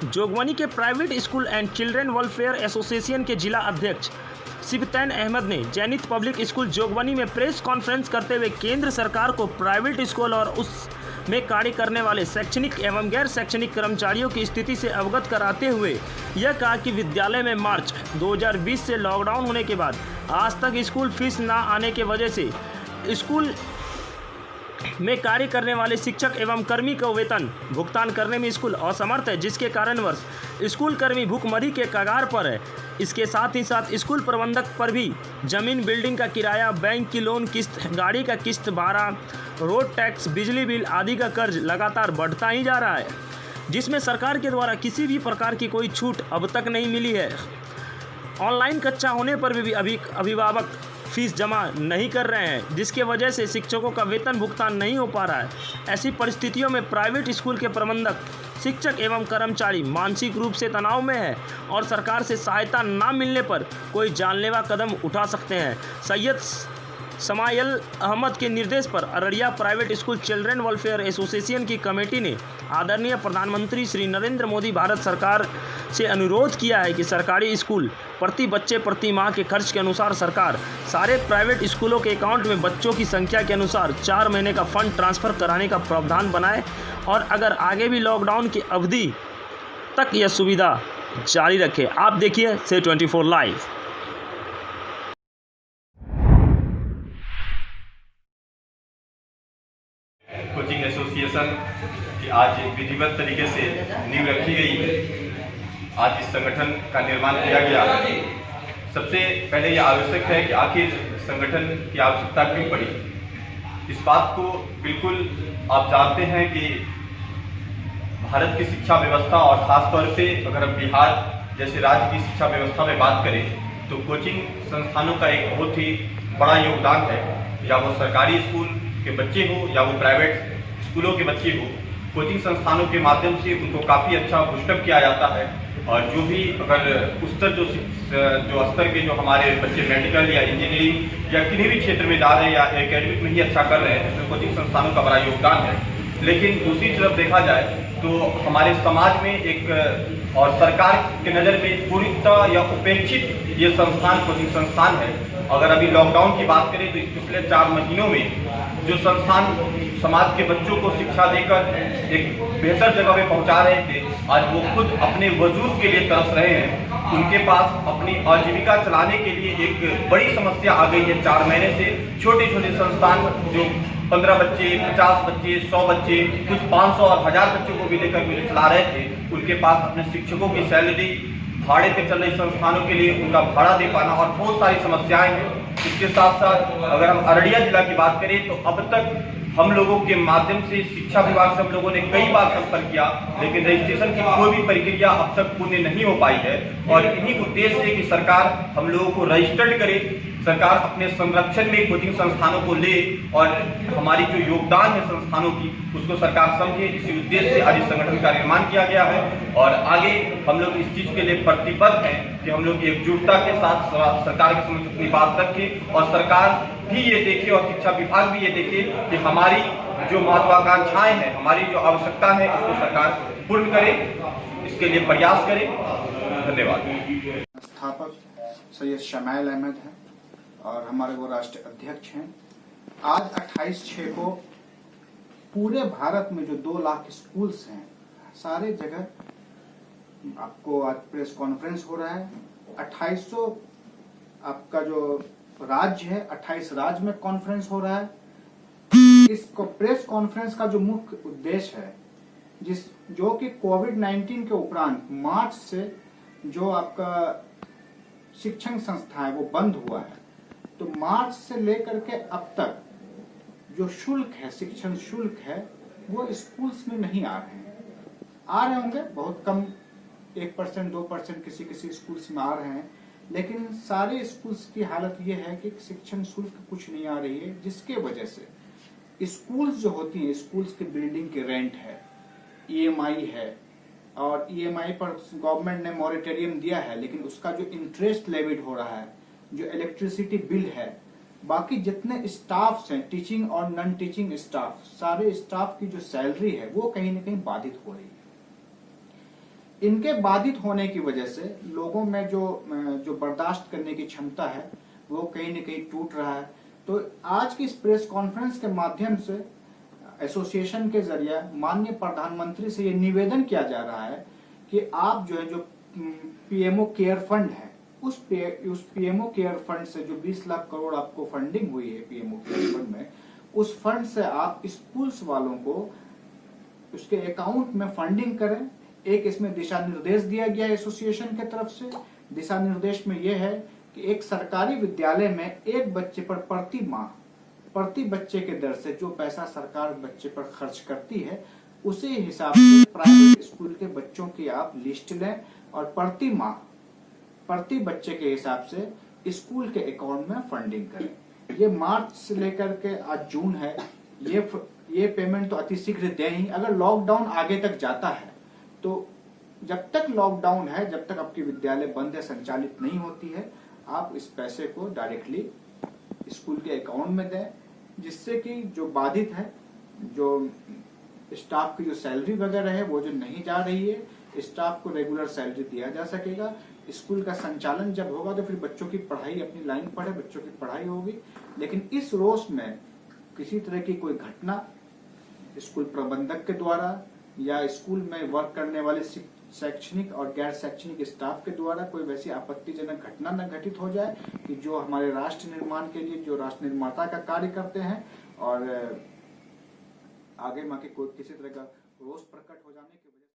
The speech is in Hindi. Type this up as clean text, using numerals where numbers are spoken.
जोगबनी के private school and children welfare association के जिला अध्यक्ष सिबतैन अहमद ने जैनित पब्लिक स्कूल जोगबनी में प्रेस कॉन्फ्रेंस करते हुए केंद्र सरकार को प्राइवेट स्कूल और उसमें कार्य करने वाले शैक्षणिक एवं गैर शैक्षणिक कर्मचारियों की स्थिति से अवगत कराते हुए यह कहा कि विद्यालय में मार्च 2020 से लॉकडाउन होने के बाद आज तक स्कूल फीस न आने के वजह से स्कूल में कार्य करने वाले शिक्षक एवं कर्मी को वेतन भुगतान करने में स्कूल असमर्थ है, जिसके कारणवश स्कूल कर्मी भूखमरी के कगार पर है। इसके साथ ही साथ स्कूल प्रबंधक पर भी जमीन बिल्डिंग का किराया, बैंक की लोन किस्त, गाड़ी का किस्त भाड़ा, रोड टैक्स, बिजली बिल आदि का कर्ज लगातार बढ़ता ही जा रहा है, जिसमें सरकार के द्वारा किसी भी प्रकार की कोई छूट अब तक नहीं मिली है। ऑनलाइन कक्षा होने पर भी अभिभावक फीस जमा नहीं कर रहे हैं, जिसके वजह से शिक्षकों का वेतन भुगतान नहीं हो पा रहा है। ऐसी परिस्थितियों में प्राइवेट स्कूल के प्रबंधक, शिक्षक एवं कर्मचारी मानसिक रूप से तनाव में है और सरकार से सहायता न मिलने पर कोई जानलेवा कदम उठा सकते हैं। सैयद समायल अहमद के निर्देश पर Araria private school children welfare association की कमेटी ने आदरणीय प्रधानमंत्री श्री नरेंद्र मोदी भारत सरकार से अनुरोध किया है कि सरकारी स्कूल प्रति बच्चे प्रति माह के खर्च के अनुसार सरकार सारे प्राइवेट स्कूलों के अकाउंट में बच्चों की संख्या के अनुसार 4 महीने का फंड ट्रांसफ़र कराने का प्रावधान बनाए और अगर आगे भी लॉकडाउन की अवधि तक यह सुविधा जारी रखे। आप देखिए C24 लाइव। कोचिंग एसोसिएशन की आज विधिवत तरीके से नींव रखी गई है। आज इस संगठन का निर्माण किया गया। सबसे पहले ये आवश्यक है कि आखिर संगठन की आवश्यकता क्यों पड़ी। इस बात को बिल्कुल आप जानते हैं कि भारत की शिक्षा व्यवस्था और ख़ासतौर से अगर हम बिहार जैसे राज्य की शिक्षा व्यवस्था में बात करें तो कोचिंग संस्थानों का एक बहुत ही बड़ा योगदान है। या वो सरकारी स्कूल के बच्चे हो या वो प्राइवेट स्कूलों के बच्चे हो, कोचिंग संस्थानों के माध्यम से उनको काफ़ी अच्छा बूस्टअप किया जाता है। और जो भी अगर उच्चतर जो स्तर के जो हमारे बच्चे मेडिकल या इंजीनियरिंग या किसी भी क्षेत्र में जा रहे हैं या एकेडमिक में ही अच्छा कर रहे हैं, इसमें कोचिंग संस्थानों का बड़ा योगदान है। लेकिन दूसरी तरफ देखा जाए तो हमारे समाज में एक और सरकार के नज़र में पूर्णतः या उपेक्षित ये संस्थान कोचिंग संस्थान है। अगर अभी लॉकडाउन की बात करें तो इस पिछले 4 महीनों में जो संस्थान समाज के बच्चों को शिक्षा देकर एक बेहतर जगह पे पहुंचा रहे थे, आज वो खुद अपने वजूद के लिए तरस रहे हैं। उनके पास अपनी आजीविका चलाने के लिए एक बड़ी समस्या आ गई है। 4 महीने से छोटे छोटे संस्थान जो 15 बच्चे, 50 बच्चे, 100 बच्चे, कुछ 500 और 1000 बच्चों को भी लेकर मिल चला रहे थे, उनके पास अपने शिक्षकों की सैलरी, भाड़े पे चल रही संस्थानों के लिए उनका भाड़ा दे पाना और बहुत सारी समस्याएं हैं। इसके साथ साथ अगर हम अररिया जिला की बात करें तो अब तक हम लोगों के माध्यम से शिक्षा विभाग से हम लोगों ने कई बार संपर्क किया, लेकिन रजिस्ट्रेशन की कोई भी प्रक्रिया अब तक पूर्ण नहीं हो पाई है। और इन्हीं उद्देश्य से कि सरकार हम लोगों को रजिस्टर्ड करे, सरकार अपने संरक्षण में कोचिंग संस्थानों को ले और हमारी जो योगदान है संस्थानों की उसको सरकार समझे, इसी उद्देश्य से आज इस संगठन का निर्माण किया गया है। और आगे हम लोग इस चीज़ के लिए प्रतिबद्ध हैं कि हम लोग एकजुटता के साथ सरकार के समक्ष अपनी बात रखें और सरकार भी ये देखे और शिक्षा विभाग भी ये देखे कि हमारी जो महत्वाकांक्षाएं हैं, हमारी जो आवश्यकता है, उसको सरकार पूर्ण करे, इसके लिए प्रयास करे। धन्यवाद। संस्थापक सैयद समायल अहमद हैं और हमारे वो राष्ट्रीय अध्यक्ष हैं। आज 28/6 को पूरे भारत में जो 2 लाख स्कूल्स हैं, सारे जगह आपको आज प्रेस कॉन्फ्रेंस हो रहा है। 2800 आपका जो राज्य है, 28 राज्य में कॉन्फ्रेंस हो रहा है। इस प्रेस कॉन्फ्रेंस का जो मुख्य उद्देश्य है, जो कि कोविड-19 के उपरांत मार्च से जो आपका शिक्षण संस्था है वो बंद हुआ है, तो मार्च से लेकर के अब तक जो शुल्क है, शिक्षण शुल्क है, वो स्कूल्स में नहीं आ रहे हैं। आ रहे होंगे बहुत कम, 1% 2% किसी किसी स्कूल्स में आ रहे हैं, लेकिन सारे स्कूल्स की हालत ये है कि शिक्षण शुल्क कुछ नहीं आ रही है, जिसके वजह से स्कूल्स जो होती हैं, स्कूल्स की बिल्डिंग के रेंट है, EMI है, और EMI पर गवर्नमेंट ने मॉरेटोरियम दिया है, लेकिन उसका जो इंटरेस्ट लेविड हो रहा है, जो इलेक्ट्रिसिटी बिल है, बाकी जितने स्टाफ्स हैं, टीचिंग और नॉन टीचिंग स्टाफ, सारे स्टाफ की जो सैलरी है वो कहीं ना कहीं बाधित हो रही है। इनके बाधित होने की वजह से लोगों में जो बर्दाश्त करने की क्षमता है वो कहीं न कहीं टूट रहा है। तो आज की इस प्रेस कॉन्फ्रेंस के माध्यम से एसोसिएशन के जरिए माननीय प्रधानमंत्री से ये निवेदन किया जा रहा है कि आप जो पीएमओ केयर फंड है उस पीएमओ केयर फंड से जो 20 लाख करोड़ आपको फंडिंग हुई है पीएमओ केयर फंड में, उस फंड से आप स्कूल्स वालों को उसके अकाउंट में फंडिंग करें। एक इसमें दिशा निर्देश दिया गया है एसोसिएशन की तरफ से। दिशा निर्देश में यह है कि एक सरकारी विद्यालय में एक बच्चे पर प्रति माह प्रति बच्चे के दर से जो पैसा सरकार बच्चे पर खर्च करती है उसी हिसाब से प्राइवेट स्कूल के बच्चों की आप लिस्ट लें और प्रति माह प्रति बच्चे के हिसाब से स्कूल के अकाउंट में फंडिंग करें। ये मार्च से लेकर के आज जून है, ये पेमेंट तो अति शीघ्र दें ही। अगर लॉकडाउन आगे तक जाता है तो जब तक लॉकडाउन है, जब तक आपकी विद्यालय बंद है, संचालित नहीं होती है, आप इस पैसे को डायरेक्टली स्कूल के अकाउंट में दें, जिससे कि जो बाधित है, जो स्टाफ की जो सैलरी वगैरह है वो जो नहीं जा रही है, स्टाफ को रेगुलर सैलरी दिया जा सकेगा। स्कूल का संचालन जब होगा तो फिर बच्चों की पढ़ाई अपनी लाइन पर है, बच्चों की पढ़ाई होगी। लेकिन इस रोष में किसी तरह की कोई घटना स्कूल प्रबंधक के द्वारा या स्कूल में वर्क करने वाले शैक्षणिक और गैर शैक्षणिक स्टाफ के द्वारा कोई वैसी आपत्तिजनक घटना न घटित हो जाए कि जो हमारे राष्ट्र निर्माण के लिए, जो राष्ट्र निर्माता का कार्य करते हैं और आगे माँ के कोई किसी तरह का रोष